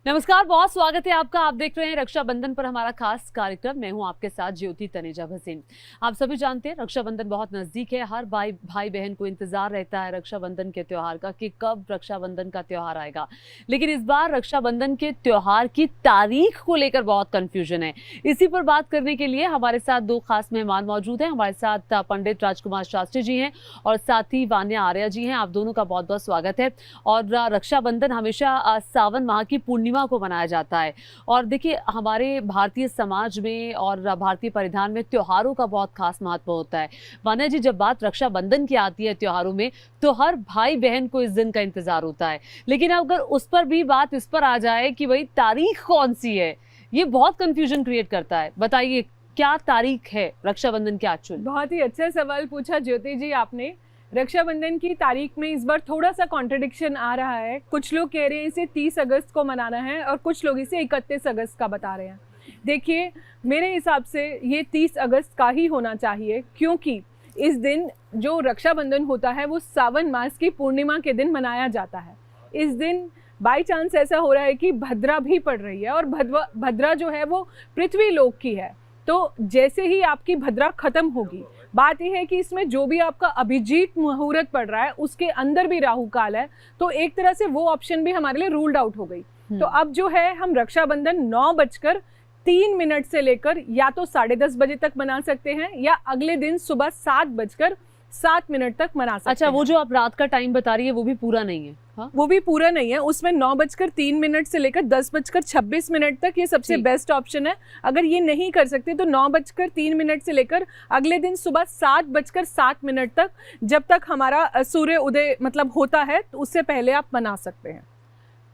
नमस्कार, बहुत स्वागत है आपका। आप देख रहे हैं रक्षाबंधन पर हमारा खास कार्यक्रम। मैं हूं आपके साथ ज्योति तनेजा भसीन। आप सभी जानते हैं रक्षाबंधन बहुत नजदीक है। हर भाई बहन को इंतजार रहता है रक्षाबंधन के त्योहार का कि कब रक्षाबंधन का त्योहार आएगा। लेकिन इस बार रक्षाबंधन के त्योहार की तारीख को लेकर बहुत कंफ्यूजन है। इसी पर बात करने के लिए हमारे साथ दो खास मेहमान मौजूद हैं। हमारे साथ पंडित राजकुमार शास्त्री जी हैं और साथ ही वान्या आर्या जी हैं। आप दोनों का बहुत बहुत स्वागत है। और रक्षाबंधन हमेशा सावन माह की पूर्णिमा को मनाया जाता है। और देखिए, हमारे भारतीय समाज में और भारतीय परिधान में त्योहारों का बहुत खास महत्व होता है। वान्या जी, जब बात रक्षाबंधन की आती है त्योहारों में, तो हर भाई बहन को इस दिन का इंतजार होता है। लेकिन अगर उस पर भी बात इस पर आ जाए कि भाई तारीख कौन सी है, ये बहुत कंफ्यूजन क्रिएट करता है। बताइए, क्या तारीख है रक्षाबंधन की एक्चुअल? बहुत ही अच्छा सवाल पूछा ज्योति जी आपने। रक्षाबंधन की तारीख में इस बार थोड़ा सा कॉन्ट्रडिक्शन आ रहा है। कुछ लोग कह रहे हैं इसे 30 अगस्त को मनाना है और कुछ लोग इसे 31 अगस्त का बता रहे हैं। देखिए, मेरे हिसाब से ये 30 अगस्त का ही होना चाहिए, क्योंकि इस दिन जो रक्षाबंधन होता है वो सावन मास की पूर्णिमा के दिन मनाया जाता है। इस दिन बाई चांस ऐसा हो रहा है कि भद्रा भी पड़ रही है और भद्रा जो है वो पृथ्वी लोक की है। तो जैसे ही आपकी भद्रा खत्म होगी, बात यह है कि इसमें जो भी आपका अभिजीत मुहूर्त पड़ रहा है उसके अंदर भी राहु काल है, तो एक तरह से वो ऑप्शन भी हमारे लिए रूल्ड आउट हो गई। तो अब जो है, हम रक्षाबंधन 9:03 से लेकर या तो 10:30 बजे तक मना सकते हैं या अगले दिन सुबह 7:07 तक मना सकते हैं। अच्छा, वो जो आप रात का टाइम बता रही है वो भी पूरा नहीं है? हाँ? वो भी पूरा नहीं है। उसमें 9:03 से लेकर 10:26 तक ये सबसे बेस्ट ऑप्शन है। अगर ये नहीं कर सकते तो 9:03 से लेकर अगले दिन सुबह 7:07 तक, जब तक हमारा सूर्य उदय मतलब होता है, तो उससे पहले आप मना सकते हैं।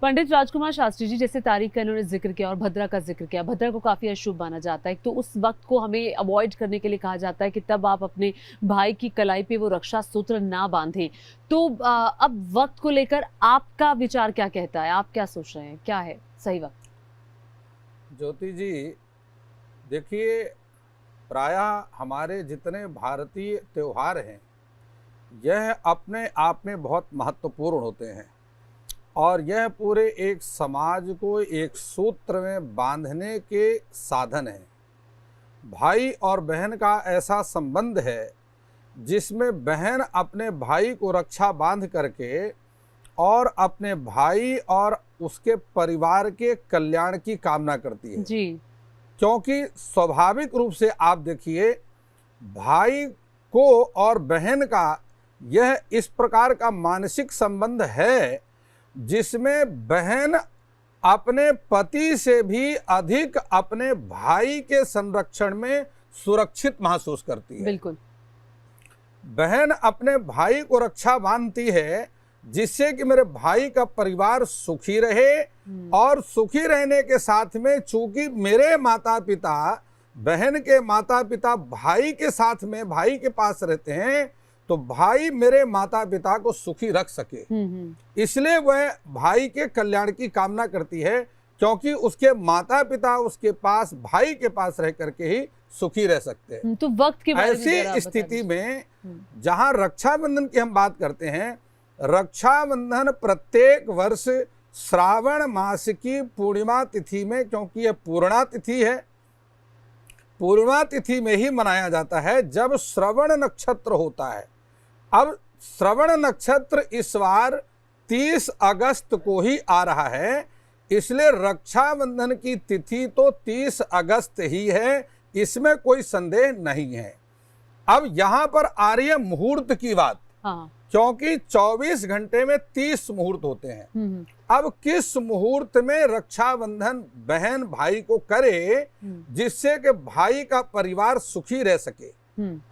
पंडित राजकुमार शास्त्री जी, जैसे तारीख का इन्होंने जिक्र किया और भद्रा का जिक्र किया, भद्रा को काफी अशुभ माना जाता है, तो उस वक्त को हमें अवॉइड करने के लिए कहा जाता है कि तब आप अपने भाई की कलाई पे वो रक्षा सूत्र ना बांधें। तो अब वक्त को लेकर आपका विचार क्या कहता है? आप क्या सोच रहे हैं, क्या है सही वक्त? ज्योति जी, देखिए, प्रायः हमारे जितने भारतीय त्योहार हैं यह अपने आप में बहुत महत्वपूर्ण होते हैं और यह पूरे एक समाज को एक सूत्र में बांधने के साधन हैं। भाई और बहन का ऐसा संबंध है जिसमें बहन अपने भाई को रक्षा बांध करके और अपने भाई और उसके परिवार के कल्याण की कामना करती है जी। क्योंकि स्वाभाविक रूप से आप देखिए, भाई को और बहन का यह इस प्रकार का मानसिक संबंध है जिसमें बहन अपने पति से भी अधिक अपने भाई के संरक्षण में सुरक्षित महसूस करती है। बिल्कुल। बहन अपने भाई को रक्षा बांधती है जिससे कि मेरे भाई का परिवार सुखी रहे और सुखी रहने के साथ में, चूंकि मेरे माता पिता, बहन के माता पिता भाई के साथ में, भाई के पास रहते हैं, तो भाई मेरे माता पिता को सुखी रख सके, इसलिए वह भाई के कल्याण की कामना करती है, क्योंकि उसके माता पिता उसके पास, भाई के पास रह करके ही सुखी रह सकते हैं। तो वक्त के बारे में ऐसी स्थिति में जहां रक्षाबंधन की हम बात करते हैं, रक्षाबंधन प्रत्येक वर्ष श्रावण मास की पूर्णिमा तिथि में, क्योंकि यह पूर्णा तिथि है, पूर्णिमा तिथि में ही मनाया जाता है जब श्रवण नक्षत्र होता है। अब श्रवण नक्षत्र इस बार 30 अगस्त को ही आ रहा है, इसलिए रक्षाबंधन की तिथि तो 30 अगस्त ही है, इसमें कोई संदेह नहीं है। अब यहाँ पर आ रही है मुहूर्त की बात। हाँ। क्योंकि 24 घंटे में 30 मुहूर्त होते हैं। अब किस मुहूर्त में रक्षाबंधन बहन भाई को करे जिससे कि भाई का परिवार सुखी रह सके।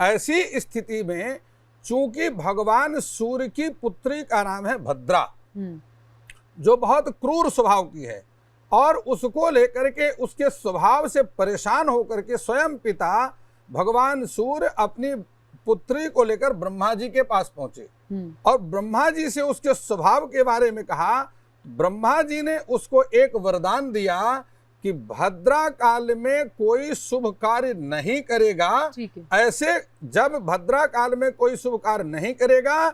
ऐसी स्थिति में चूंकि भगवान सूर्य की पुत्री का नाम है भद्रा, जो बहुत क्रूर स्वभाव की है, और उसको लेकर के, उसके स्वभाव से परेशान होकर के स्वयं पिता भगवान सूर्य अपनी पुत्री को लेकर ब्रह्मा जी के पास पहुंचे और ब्रह्मा जी से उसके स्वभाव के बारे में कहा। ब्रह्मा जी ने उसको एक वरदान दिया कि भद्रा काल में कोई शुभ कार्य नहीं करेगा। ऐसे जब भद्रा काल में कोई शुभ कार्य नहीं करेगा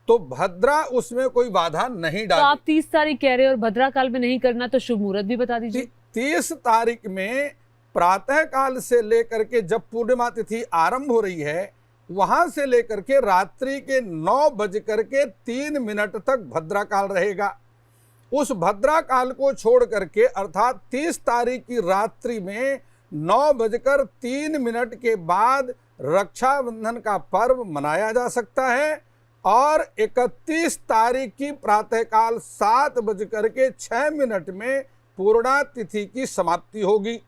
तो भद्रा उसमें कोई बाधा नहीं तो आप डाली। 30 तारीख कह रहे हैं और भद्रा काल में नहीं करना, तो शुभ मुहूर्त भी बता दीजिए। 30 तारीख में प्रातः काल से लेकर के जब पूर्णिमा तिथि आरंभ हो रही है, वहां से लेकर के रात्रि के 9:03 तक भद्रा काल रहेगा। उस भद्रा काल को छोड़ करके अर्थात 30 तारीख की रात्रि में 9:03 के बाद रक्षाबंधन का पर्व मनाया जा सकता है और 31 तारीख की प्रातःकाल 7:06 में पूर्णा तिथि की समाप्ति होगी।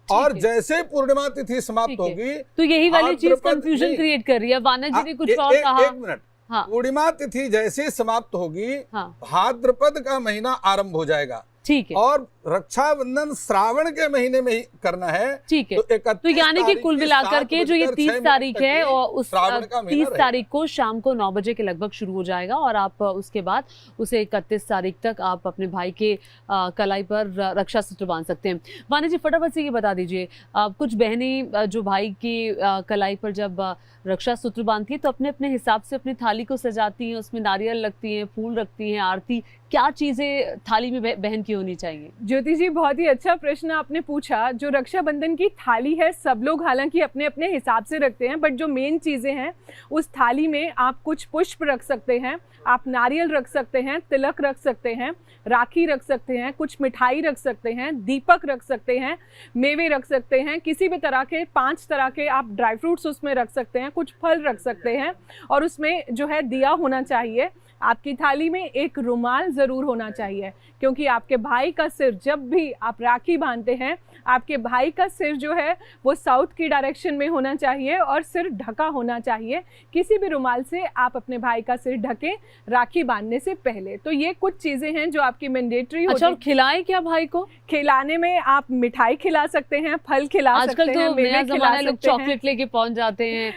और जैसे पूर्णिमा तिथि समाप्त होगी, तो यही वाली चीज भाद्रपद कंफ्यूजन नहीं। क्रिएट कर रही है। वाना जी ने कुछ और कहा। एक मिनट। हाँ। पूर्णिमा तिथि जैसे समाप्त होगी, हाँ। भाद्रपद का महीना आरंभ हो जाएगा। ठीक है। और रक्षाबंधन श्रावण के महीने में ही करना है। ठीक है। तो यानी कि कुल मिलाकर के जो ये 30 तारीख है और उस 30 तारीख को शाम को 9 बजे के लगभग शुरू हो जाएगा और आप उसके बाद उसे 31 तारीख तक आप अपने भाई के कलाई पर रक्षा सूत्र बांध सकते हैं। वानी जी फटाफट से ये बता दीजिए, कुछ बहनें जो भाई की कलाई पर जब रक्षा सूत्र बांधती है तो अपने अपने हिसाब से अपनी थाली को सजाती हैं, उसमें नारियल रखती हैं, फूल रखती हैं, आरती, क्या चीजें थाली में बहन की होनी चाहिए? ज्योति जी बहुत ही अच्छा प्रश्न आपने पूछा। जो रक्षाबंधन की थाली है सब लोग हालांकि अपने अपने हिसाब से रखते हैं, बट जो मेन चीज़ें हैं उस थाली में आप कुछ पुष्प रख सकते हैं, आप नारियल रख सकते हैं, तिलक रख सकते हैं, राखी रख सकते हैं, कुछ मिठाई रख सकते हैं, दीपक रख सकते हैं, मेवे रख सकते हैं, किसी भी तरह के 5 तरह के आप ड्राई फ्रूट्स उसमें रख सकते हैं, कुछ फल रख सकते हैं और उसमें जो है दिया होना चाहिए। आपकी थाली में एक रुमाल ज़रूर होना चाहिए, क्योंकि आपके भाई का सिर जब भी आप राखी बांधते हैं, आपके भाई का सिर जो है वो साउथ की डायरेक्शन में होना चाहिए और सिर ढका होना चाहिए। किसी भी रुमाल से आप अपने भाई का सिर ढकें राखी बांधने से पहले। तो ये कुछ चीज़ें हैं जो आपकी मैंडेटरी होती है। अच्छा, खिलाएं क्या भाई को? खिलाने में आप मिठाई खिला सकते हैं, फल खिला सकते हैं, आजकल तो नया ज़माना है, लोग सकते हैं। चॉकलेट लेके पहुंच जाते हैं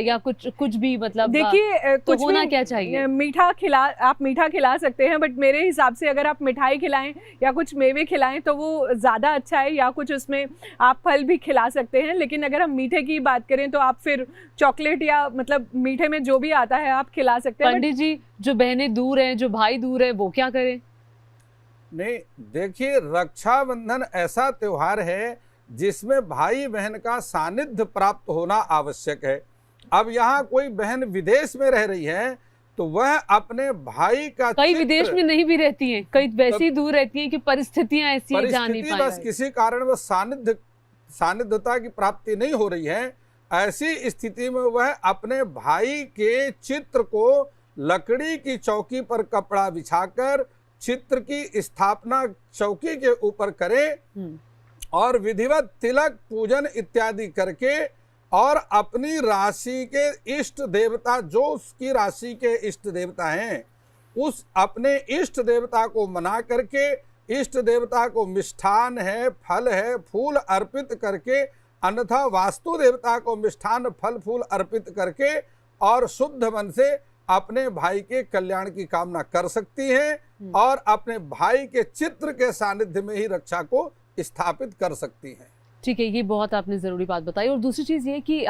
या कुछ भी, मतलब देखिए तो कुछ होना भी क्या चाहिए? आप मीठा खिला सकते हैं, बट मेरे हिसाब से अगर आप मिठाई खिलाएं या कुछ मेवे खिलाएं तो वो ज़्यादा अच्छा है, या कुछ उसमें आप फल भी खिला सकते हैं। लेकिन अगर हम मीठे की बात करें तो आप फिर चॉकलेट या मतलब मीठे में जो भी आता है आप खिला सकते हैं। पंडित जी, जो बहनें दूर हैं, जो भाई दूर है, वो क्या करें? नहीं, देखिए, रक्षाबंधन ऐसा त्योहार है जिसमें भाई बहन का सानिध्य प्राप्त होना आवश्यक है। अब यहाँ कोई बहन विदेश में रह रही है तो वह अपने भाई का कई विदेश में नहीं भी रहती हैं, कई वैसी दूर रहती हैं कि परिस्थितियां ऐसी हैं, जा नहीं परिस्थिति बस पाए। किसी कारण वह सानिध्यता की प्राप्ति नहीं हो रही है। ऐसी स्थिति में वह अपने भाई के चित्र को लकड़ी की चौकी पर कपड़ा बिछाकर चित्र की स्थापना चौकी के ऊपर करे और विधिवत तिलक पूजन इत्यादि करके और अपनी राशि के इष्ट देवता, जो उसकी राशि के इष्ट देवता हैं, उस अपने इष्ट देवता को मना करके इष्ट देवता को मिष्ठान है, फल है, फूल अर्पित करके, अन्यथा वास्तु देवता को मिष्ठान, फल, फूल अर्पित करके और शुद्ध मन से अपने भाई के कल्याण की कामना कर सकती हैं और अपने भाई के चित्र के सानिध्य में ही रक्षा को स्थापित कर सकती हैं। ठीक है, ये बहुत आपने ज़रूरी बात बताई। और दूसरी चीज़ ये कि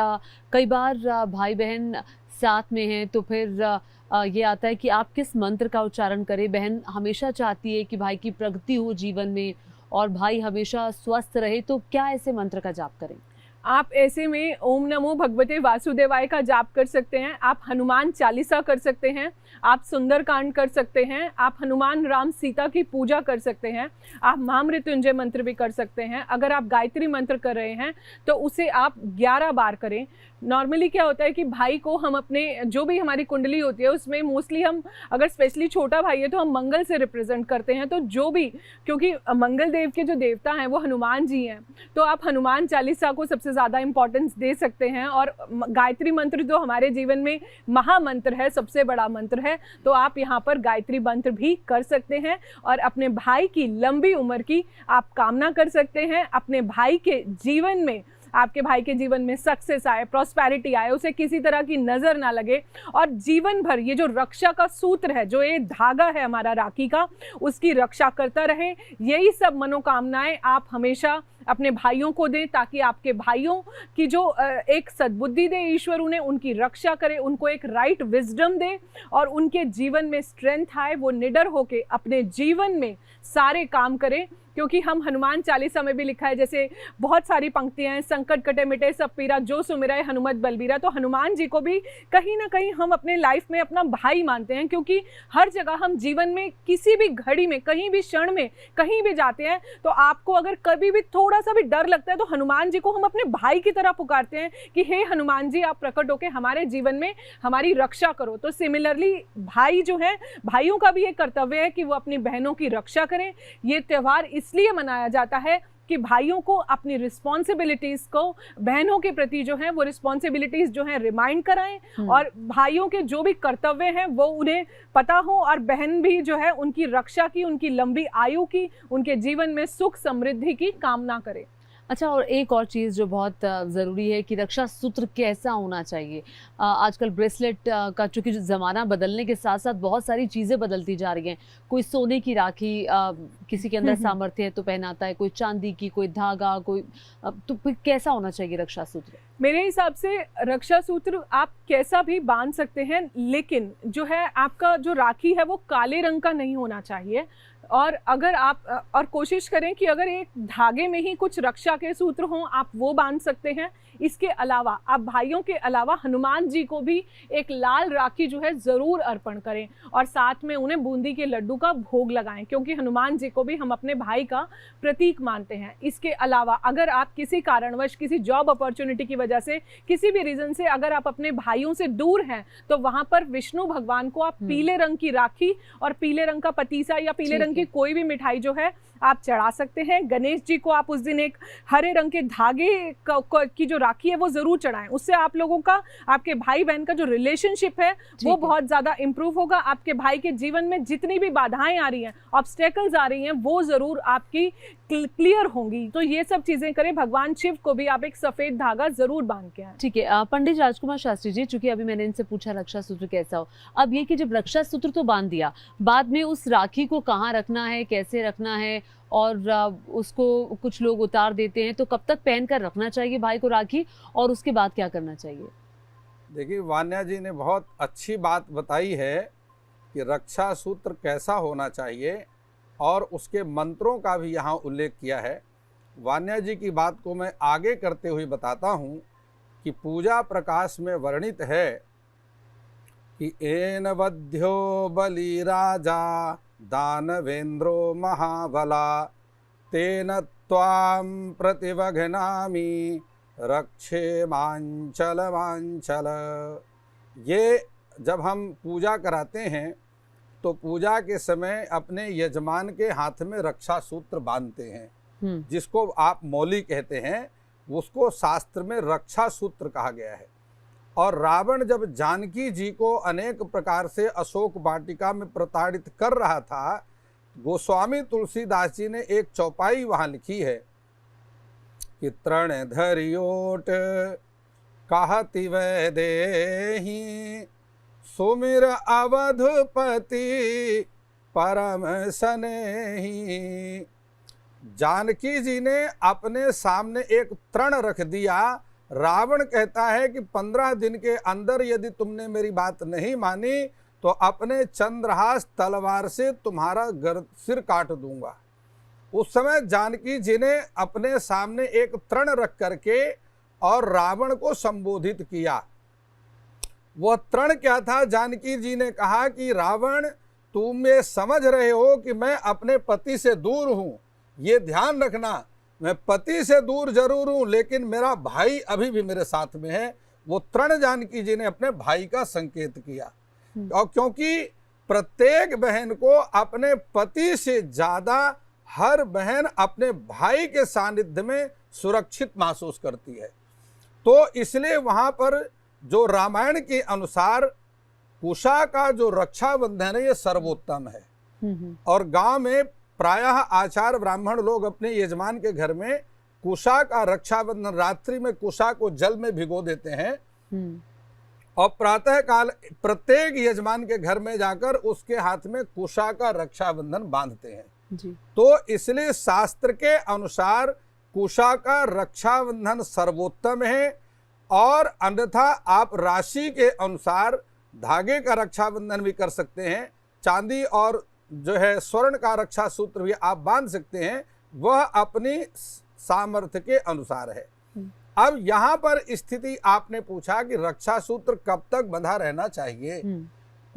कई बार भाई बहन साथ में हैं तो फिर ये आता है कि आप किस मंत्र का उच्चारण करें। बहन हमेशा चाहती है कि भाई की प्रगति हो जीवन में और भाई हमेशा स्वस्थ रहे, तो क्या ऐसे मंत्र का जाप करें? आप ऐसे में ओम नमो भगवते वासुदेवाय का जाप कर सकते हैं, आप हनुमान चालीसा कर सकते हैं, आप सुंदरकांड कर सकते हैं, आप हनुमान राम सीता की पूजा कर सकते हैं, आप महामृत्युंजय मंत्र भी कर सकते हैं। अगर आप गायत्री मंत्र कर रहे हैं तो उसे आप 11 बार करें। नॉर्मली क्या होता है कि भाई को हम अपने जो भी हमारी कुंडली होती है उसमें मोस्टली हम, अगर स्पेशली छोटा भाई है तो हम मंगल से रिप्रेजेंट करते हैं। तो जो भी, क्योंकि मंगल देव के जो देवता हैं वो हनुमान जी हैं, तो आप हनुमान चालीसा को सबसे ज़्यादा इंपॉर्टेंस दे सकते हैं। और गायत्री मंत्र जो हमारे जीवन में महामंत्र है, सबसे बड़ा मंत्र है, तो आप यहाँ पर गायत्री मंत्र भी कर सकते हैं और अपने भाई की लंबी उम्र की आप कामना कर सकते हैं। अपने भाई के जीवन में, आपके भाई के जीवन में सक्सेस आए, प्रॉस्पेरिटी आए, उसे किसी तरह की नज़र ना लगे और जीवन भर ये जो रक्षा का सूत्र है, जो ये धागा है हमारा राखी का, उसकी रक्षा करता रहे। यही सब मनोकामनाएं आप हमेशा अपने भाइयों को दें, ताकि आपके भाइयों की जो एक सद्बुद्धि दे ईश्वर उन्हें, उनकी रक्षा करे, उनको एक राइट विजडम दे और उनके जीवन में स्ट्रेंथ आए, वो निडर होके अपने जीवन में सारे काम करें। क्योंकि हम हनुमान चालीसा में भी लिखा है, जैसे बहुत सारी पंक्तियां हैं, संकट कटे मिटे सब पीरा, जो सुमिरै हनुमत बलबीरा। तो हनुमान जी को भी कहीं ना कहीं हम अपने लाइफ में अपना भाई मानते हैं, क्योंकि हर जगह हम जीवन में किसी भी घड़ी में, कहीं भी क्षण में, कहीं भी जाते हैं, तो आपको अगर कभी भी थोड़ा सा भी डर लगता है तो हनुमान जी को हम अपने भाई की तरह पुकारते हैं कि हे हनुमान जी, आप प्रकट होकर हमारे जीवन में हमारी रक्षा करो। तो सिमिलरली भाई जो है, भाइयों का भी एक कर्तव्य है कि वो अपनी बहनों की रक्षा करें। ये त्यौहार इसलिए मनाया जाता है कि भाइयों को अपनी रिस्पॉन्सिबिलिटीज को बहनों के प्रति जो है वो रिस्पॉन्सिबिलिटीज जो है रिमाइंड कराएं, और भाइयों के जो भी कर्तव्य हैं वो उन्हें पता हो, और बहन भी जो है उनकी रक्षा की, उनकी लंबी आयु की, उनके जीवन में सुख समृद्धि की कामना करे। अच्छा, और एक और चीज़ जो बहुत ज़रूरी है कि रक्षा सूत्र कैसा होना चाहिए। आजकल ब्रेसलेट का चूँकि ज़माना बदलने के साथ साथ बहुत सारी चीज़ें बदलती जा रही हैं। कोई सोने की राखी, किसी के अंदर सामर्थ्य है तो पहनाता है, कोई चांदी की, कोई धागा, कोई तो फिर कैसा होना चाहिए रक्षा सूत्र? मेरे हिसाब से रक्षा सूत्र आप कैसा भी बांध सकते हैं, लेकिन जो है आपका जो राखी है वो काले रंग का नहीं होना चाहिए। और अगर आप और कोशिश करें कि अगर एक धागे में ही कुछ रक्षा के सूत्र हों, आप वो बांध सकते हैं। इसके अलावा आप भाइयों के अलावा हनुमान जी को भी एक लाल राखी जो है ज़रूर अर्पण करें, और साथ में उन्हें बूंदी के लड्डू का भोग लगाएं, क्योंकि हनुमान जी को भी हम अपने भाई का प्रतीक मानते हैं। इसके अलावा अगर आप किसी कारणवश, किसी जॉब अपॉर्चुनिटी की वजह से, किसी भी रीज़न से अगर आप अपने भाइयों से दूर हैं, तो वहाँ पर विष्णु भगवान को आप पीले रंग की राखी और पीले रंग का पतीसा या पीले रंग की कोई भी मिठाई जो है आप चढ़ा सकते हैं। गणेश जी को आप उस दिन एक हरे रंग के धागे की जो राखी है वो जरूर चढ़ाएं। उससे आप लोगों का, आपके भाई बहन का जो रिलेशनशिप है वो बहुत ज्यादा इंप्रूव होगा। आपके भाई के जीवन में जितनी भी बाधाएं आ रही हैं, ऑब्स्टेकल्स आ रही हैं, वो जरूर आपकी क्लियर होंगी। तो ये सब चीजें करें। भगवान शिव को भी आप एक सफेद धागा जरूर बांध के आए। ठीक है, पंडित राजकुमार शास्त्री जी, चूंकि अभी मैंने इनसे पूछा रक्षा सूत्र कैसा हो, अब ये कि जब रक्षा सूत्र तो बांध दिया, बाद में उस राखी को कहाँ रखना है, कैसे रखना है, और उसको कुछ लोग उतार देते हैं, तो कब तक पहन कर रखना चाहिए भाई को राखी, और उसके बाद क्या करना चाहिए? देखिए, वान्या जी ने बहुत अच्छी बात बताई है कि रक्षा सूत्र कैसा होना चाहिए, और उसके मंत्रों का भी यहाँ उल्लेख किया है। वान्या जी की बात को मैं आगे करते हुए बताता हूँ कि पूजा प्रकाश में वर्णित है कि एन वध्यो बलि राजा दानवेंद्रो महाबला तेन त्वां प्रतिवघ्नामि रक्षे मांचल मांचल। ये जब हम पूजा कराते हैं तो पूजा के समय अपने यजमान के हाथ में रक्षा सूत्र बांधते हैं, जिसको आप मौली कहते हैं, उसको शास्त्र में रक्षा सूत्र कहा गया है। और रावण जब जानकी जी को अनेक प्रकार से अशोक वाटिका में प्रताड़ित कर रहा था, गोस्वामी तुलसीदास जी ने एक चौपाई वहाँ लिखी है कि तृण धरियोट कहति वैदेही सुमिर अवधपति परम सनेही। जानकी जी ने अपने सामने एक तृण रख दिया। रावण कहता है कि 15 दिन के अंदर यदि तुमने मेरी बात नहीं मानी तो अपने चंद्रहास तलवार से तुम्हारा सिर काट दूंगा। उस समय जानकी जी ने अपने सामने एक तृण रख करके और रावण को संबोधित किया। वह तृण क्या था? जानकी जी ने कहा कि रावण, तुम ये समझ रहे हो कि मैं अपने पति से दूर हूँ, ये ध्यान रखना, मैं पति से दूर जरूर हूँ लेकिन मेरा भाई अभी भी मेरे साथ में है। वो तृण जानकी जी ने अपने भाई का संकेत किया। और क्योंकि प्रत्येक बहन को अपने पति से ज्यादा हर बहन अपने भाई के सानिध्य में सुरक्षित महसूस करती है, तो इसलिए वहाँ पर जो रामायण के अनुसार कुशा का जो रक्षाबंधन है ये सर्वोत्तम है। और गांव में प्रायः आचार्य ब्राह्मण लोग अपने यजमान के घर में कुशा का रक्षाबंधन, रात्रि में कुशा को जल में भिगो देते हैं और प्रातः काल प्रत्येक यजमान के घर में जाकर उसके हाथ में कुशा का रक्षाबंधन बांधते हैं जी। तो इसलिए शास्त्र के अनुसार कुशा का रक्षाबंधन सर्वोत्तम है, और अन्यथा आप राशि के अनुसार धागे का रक्षाबंधन भी कर सकते हैं। चांदी और जो है स्वर्ण का रक्षा सूत्र भी आप बांध सकते हैं, वह अपनी सामर्थ्य के अनुसार है। अब यहाँ पर स्थिति आपने पूछा कि रक्षा सूत्र कब तक बंधा रहना चाहिए।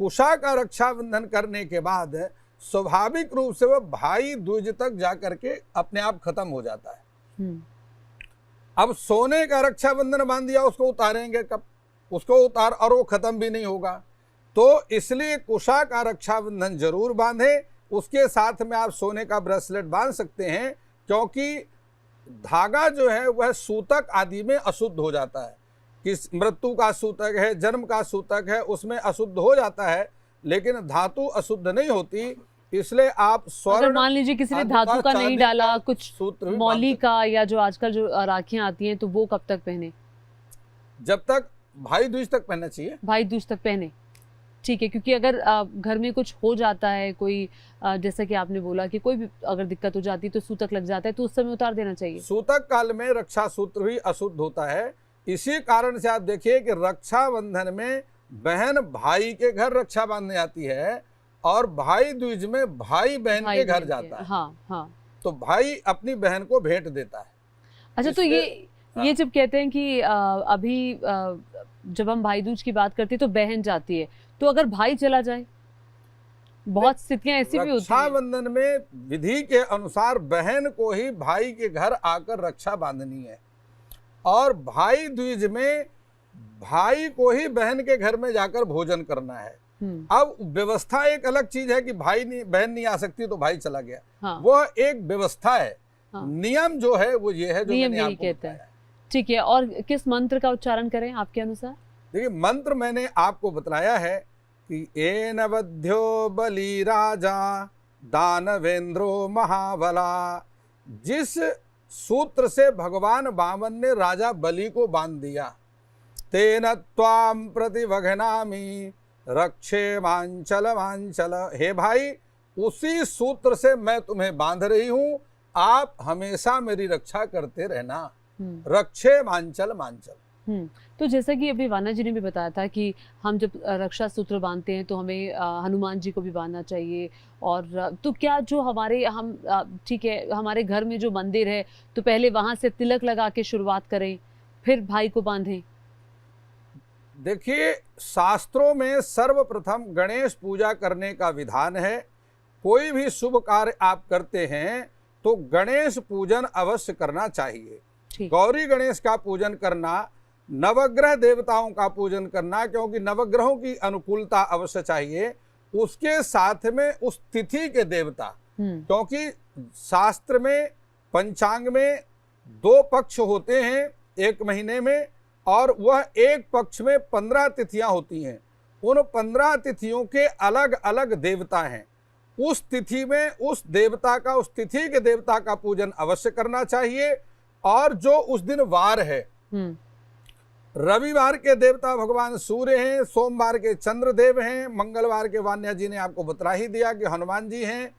कुशा का रक्षाबंधन करने के बाद स्वाभाविक रूप से वह भाई दूज तक जाकर के अपने आप खत्म हो जाता है। अब सोने का रक्षाबंधन बांध दिया, उसको उतारेंगे कब? उसको उतार और वो खत्म भी नहीं होगा। तो इसलिए कुशा का रक्षाबंधन जरूर बांधे। उसके साथ में आप सोने का ब्रेसलेट बांध सकते हैं, क्योंकि धागा जो है वह सूतक आदि में अशुद्ध हो जाता है। किस मृत्यु का सूतक है, जन्म का सूतक है, उसमें अशुद्ध हो जाता है, लेकिन धातु अशुद्ध नहीं होती। इसलिए आप अगर स्वर्ण, मान लीजिए किसी ने धातु का नहीं चांदी डाला, का कुछ सूत्र भी मौली बांध का, या जो आजकल जो राखियां आती हैं, तो वो कब तक पहने? जब तक भाई दूज तक पहनना चाहिए। भाई दूज तक पहने, ठीक है। क्योंकि अगर घर में कुछ हो जाता है, कोई जैसा कि आपने बोला कि कोई भी अगर दिक्कत हो जाती है तो सूतक लग जाता है, तो उस समय उतार देना चाहिए। सूतक काल में रक्षा सूत्र भी अशुद्ध होता है। इसी कारण से आप देखिए कि रक्षाबंधन में बहन भाई के घर रक्षा बांधने आती है, और भाई दूज में भाई बहन के घर जाता है। हाँ हाँ। तो भाई अपनी बहन को भेंट देता है। अच्छा, तो ये जब कहते हैं कि अभी जब हम भाई दूज की बात करते हैं तो बहन जाती है, तो अगर भाई चला जाए, बहुत स्थितियां ऐसी भी होती हैं। रक्षाबंधन में विधि के अनुसार बहन को ही भाई के घर आकर रक्षा बांधनी है, और भाई दूज में भाई को ही बहन के घर में जाकर भोजन करना है। अब व्यवस्था एक अलग चीज है कि भाई नहीं, बहन नहीं आ सकती तो भाई चला गया। हाँ। वह एक व्यवस्था है। हाँ। नियम जो है वो ये है जो नियम मैंने यही आपको कहता है। बताया। ठीक है, और किस मंत्र का उच्चारण करें आपके अनुसार? देखिए, मंत्र मैंने आपको बतलाया है कि एन वध्यो बलि राजा दानवेंद्रो महाबला। जिस सूत्र से भगवान वामन ने राजा बलि को बांध दिया, तेन त्वाम प्रतिवघनामि रक्षे मांचल मांचल। हे भाई, उसी सूत्र से मैं तुम्हें बांध रही हूं, आप हमेशा मेरी रक्षा करते रहना। रक्षे मांचल मांचल। तो जैसा कि अभी वाना जी ने भी बताया था कि हम जब रक्षा सूत्र बांधते हैं तो हमें हनुमान जी को भी बांधना चाहिए। और तो क्या जो हमारे ठीक है, हमारे घर में जो मंदिर है तो पहले वहां से तिलक लगा के शुरुआत करें, फिर भाई को बांधें? देखिए, शास्त्रों में सर्वप्रथम गणेश पूजा करने का विधान है। कोई भी शुभ कार्य आप करते हैं तो गणेश पूजन अवश्य करना चाहिए। गौरी गणेश का पूजन करना, नवग्रह देवताओं का पूजन करना, क्योंकि नवग्रहों की अनुकूलता अवश्य चाहिए। उसके साथ में उस तिथि के देवता, क्योंकि शास्त्र में पंचांग में 2 पक्ष होते हैं एक महीने में, और वह एक पक्ष में 15 तिथियां होती हैं। उन 15 तिथियों के अलग अलग देवता हैं। उस तिथि में उस देवता का, उस तिथि के देवता का पूजन अवश्य करना चाहिए। और जो उस दिन वार है, रविवार के देवता भगवान सूर्य हैं, सोमवार के चंद्रदेव हैं, मंगलवार के वान्या जी ने आपको बता ही दिया कि हनुमान जी हैं,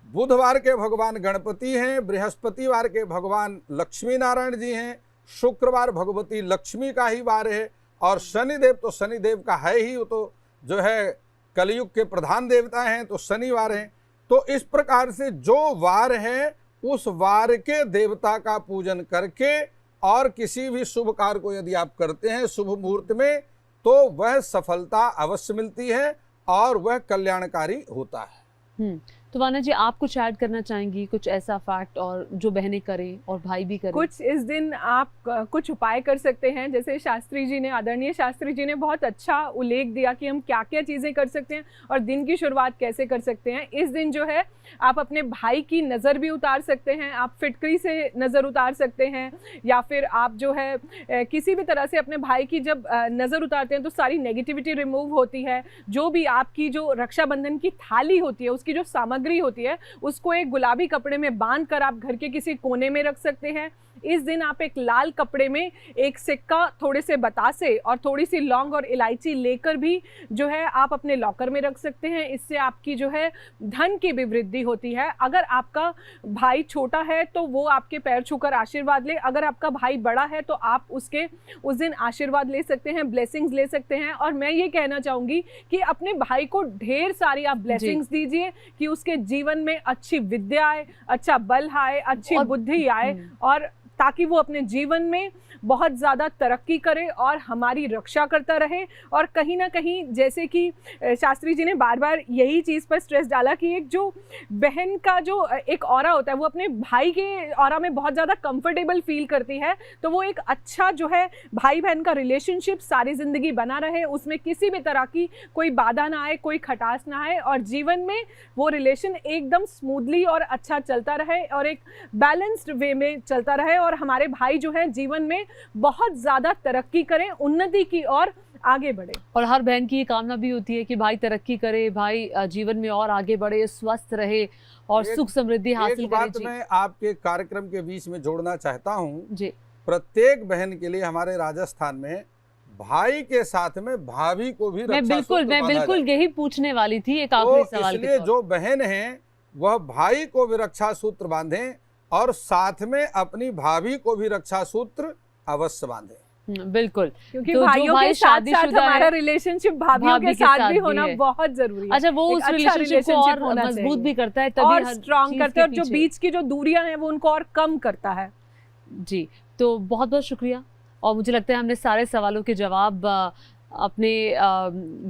बुधवार के भगवान गणपति हैं, बृहस्पतिवार के भगवान लक्ष्मी नारायण जी हैं, शुक्रवार भगवती लक्ष्मी का ही वार है, और शनिदेव तो शनिदेव का है ही, वो तो जो है कलयुग के प्रधान देवता हैं, तो शनिवार हैं। तो इस प्रकार से जो वार है उस वार के देवता का पूजन करके, और किसी भी शुभ कार्य को यदि आप करते हैं शुभ मुहूर्त में, तो वह सफलता अवश्य मिलती है और वह कल्याणकारी होता है। तो वाना जी, आप कुछ ऐड करना चाहेंगी, कुछ ऐसा फैक्ट और जो बहनें करें और भाई भी करें? कुछ इस दिन आप कुछ उपाय कर सकते हैं। जैसे शास्त्री जी ने, आदरणीय शास्त्री जी ने बहुत अच्छा उल्लेख दिया कि हम क्या क्या चीज़ें कर सकते हैं और दिन की शुरुआत कैसे कर सकते हैं। इस दिन जो है आप अपने भाई की नज़र भी उतार सकते हैं, आप फिटकरी से नज़र उतार सकते हैं, या फिर आप जो है किसी भी तरह से अपने भाई की जब नज़र उतारते हैं तो सारी नेगेटिविटी रिमूव होती है। जो भी आपकी जो रक्षाबंधन की थाली होती है, उसकी जो सामग्री सामग्री होती है उसको एक गुलाबी कपड़े में बांध कर आप घर के किसी कोने में रख सकते हैं। इस दिन आप एक लाल कपड़े में एक सिक्का, थोड़े से बतासे और थोड़ी सी लौंग और इलायची लेकर भी जो है आप अपने लॉकर में रख सकते हैं। इससे आपकी जो है धन की भी वृद्धि होती है। अगर आपका भाई छोटा है तो वो आपके पैर छूकर आशीर्वाद ले, अगर आपका भाई बड़ा है तो आप उसके उस दिन आशीर्वाद ले सकते हैं, ब्लेसिंग्स ले सकते हैं। और मैं ये कहना चाहूँगी कि अपने भाई को ढेर सारी आप ब्लेसिंग्स दीजिए कि उसके जीवन में अच्छी विद्या आए, अच्छा बल आए, अच्छी बुद्धि आए, और ताकि वो अपने जीवन में बहुत ज़्यादा तरक्की करे और हमारी रक्षा करता रहे। और कहीं ना कहीं जैसे कि शास्त्री जी ने बार बार यही चीज़ पर स्ट्रेस डाला कि एक जो बहन का जो एक ऑरा होता है वो अपने भाई के ऑरा में बहुत ज़्यादा कंफर्टेबल फील करती है, तो वो एक अच्छा जो है भाई बहन का रिलेशनशिप सारी ज़िंदगी बना रहे, उसमें किसी भी तरह की कोई बाधा ना आए, कोई खटास ना आए, और जीवन में वो रिलेशन एकदम स्मूथली और अच्छा चलता रहे और एक बैलेंस्ड वे में चलता रहे, और हमारे भाई जो है जीवन में बहुत ज़्यादा तरक्की करें, उन्नति की ओर आगे बढ़े। और हर बहन की ये कामना भी होती है कि भाई तरक्की करे, भाई जीवन में और आगे बढ़े, स्वस्थ रहे और सुख समृद्धि हासिल करे। एक बात मैं आपके कार्यक्रम के बीच में जोड़ना चाहता हूँ जी। प्रत्येक बहन के लिए हमारे राजस्थान में भाई के साथ में भाभी को भी मैं बिल्कुल यही पूछने वाली थी एक आखिरी सवाल के इसलिए जो बहन है वह भाई को भी रक्षा सूत्र बांधें और साथ में अपनी भाभी को भी रक्षा सूत्र अवश्य बांधे। बिल्कुल, क्योंकि तो भाइयों के साथ साथ हमारा रिलेशनशिप भाभियों के साथ भी होना बहुत जरूरी है। अच्छा, वो उस रिलेशनशिप को और मजबूत भी करता है, तभी और स्ट्रॉन्ग करता है, और जो बीच की जो दूरियां हैं वो उनको और कम करता है। जी, तो बहुत बहुत शुक्रिया। और मुझे लगता है हमने सारे सवालों के जवाब अपने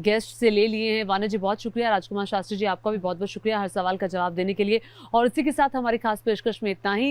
गेस्ट से ले लिए हैं। वाना जी बहुत शुक्रिया, राजकुमार शास्त्री जी आपका भी बहुत बहुत शुक्रिया हर सवाल का जवाब देने के लिए। और इसी के साथ हमारी खास पेशकश में इतना ही।